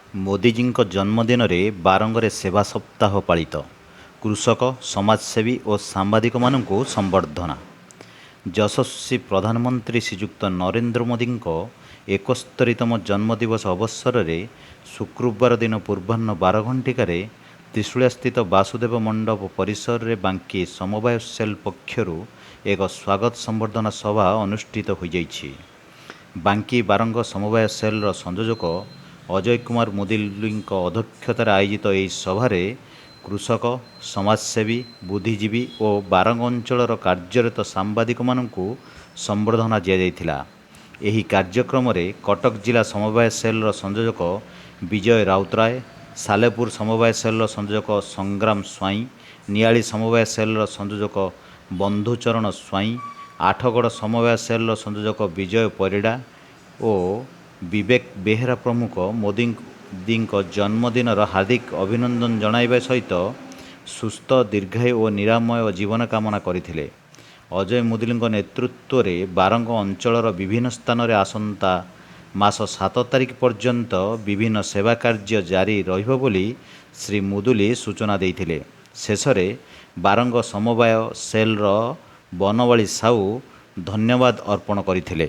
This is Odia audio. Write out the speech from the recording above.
ମୋଦିଜୀଙ୍କ ଜନ୍ମଦିନରେ ବାରଙ୍ଗରେ ସେବା ସପ୍ତାହ ପାଳିତ। କୃଷକ, ସମାଜସେବୀ ଓ ସାମ୍ବାଦିକମାନଙ୍କୁ ସମ୍ବର୍ଦ୍ଧନା। ଯଶସ୍ୱୀ ପ୍ରଧାନମନ୍ତ୍ରୀ ଶ୍ରୀଯୁକ୍ତ ନରେନ୍ଦ୍ର ମୋଦିଙ୍କ 71ତମ ଜନ୍ମଦିବସ ଅବସରରେ ଶୁକ୍ରବାର ଦିନ ପୂର୍ବାହ୍ନ 12 ଘଣ୍ଟିକାରେ ତ୍ରିଶୂଳିଆସ୍ଥିତ ବାସୁଦେବ ମଣ୍ଡପ ପରିସରରେ ବାଙ୍କୀ ସମବାୟ ସେଲ୍ ପକ୍ଷରୁ ଏକ ସ୍ୱାଗତ ସମ୍ବର୍ଦ୍ଧନା ସଭା ଅନୁଷ୍ଠିତ ହୋଇଯାଇଛି। ବାଙ୍କୀ ବାରଙ୍ଗ ସମବାୟ ସେଲ୍ର ସଂଯୋଜକ ଅଜୟ କୁମାର ମୁଦୁଲିଙ୍କ ଅଧ୍ୟକ୍ଷତାରେ ଆୟୋଜିତ ଏହି ସଭାରେ କୃଷକ, ସମାଜସେବୀ, ବୁଦ୍ଧିଜୀବୀ ଓ ବାରଙ୍ଗ ଅଞ୍ଚଳର କାର୍ଯ୍ୟରତ ସାମ୍ବାଦିକମାନଙ୍କୁ ସମ୍ବର୍ଦ୍ଧନା ଦିଆଯାଇଥିଲା। ଏହି କାର୍ଯ୍ୟକ୍ରମରେ କଟକ ଜିଲ୍ଲା ସମବାୟ ସେଲ୍ର ସଂଯୋଜକ ବିଜୟ ରାଉତରାୟ, ସାଲେପୁର ସମବାୟ ସେଲ୍ର ସଂଯୋଜକ ସଂଗ୍ରାମ ସ୍ୱାଇଁ, ନିଆଳି ସମବାୟ ସେଲ୍ର ସଂଯୋଜକ ବନ୍ଧୁଚରଣ ସ୍ୱାଇଁ, ଆଠଗଡ଼ ସମବାୟ ସେଲ୍ର ସଂଯୋଜକ ବିଜୟ ପରିଡ଼ା ଓ ବିବେକ ବେହେରା ପ୍ରମୁଖ ମୋଦିଙ୍କ ଜନ୍ମଦିନର ହାର୍ଦ୍ଦିକ ଅଭିନନ୍ଦନ ଜଣାଇବା ସହିତ ସୁସ୍ଥ, ଦୀର୍ଘାୟୁ ଓ ନିରାମୟ ଜୀବନ କାମନା କରିଥିଲେ। ଅଜୟ ମୁଦୁଲିଙ୍କ ନେତୃତ୍ୱରେ ବାରଙ୍ଗ ଅଞ୍ଚଳର ବିଭିନ୍ନ ସ୍ଥାନରେ ଆସନ୍ତା ମାସ 7 ତାରିଖ ପର୍ଯ୍ୟନ୍ତ ବିଭିନ୍ନ ସେବା କାର୍ଯ୍ୟ ଜାରି ରହିବ ବୋଲି ଶ୍ରୀ ମୁଦୁଲି ସୂଚନା ଦେଇଥିଲେ। ଶେଷରେ ବାରଙ୍ଗ ସମବାୟ ସେଲ୍ର ବନମାଳୀ ସାହୁ ଧନ୍ୟବାଦ ଅର୍ପଣ କରିଥିଲେ।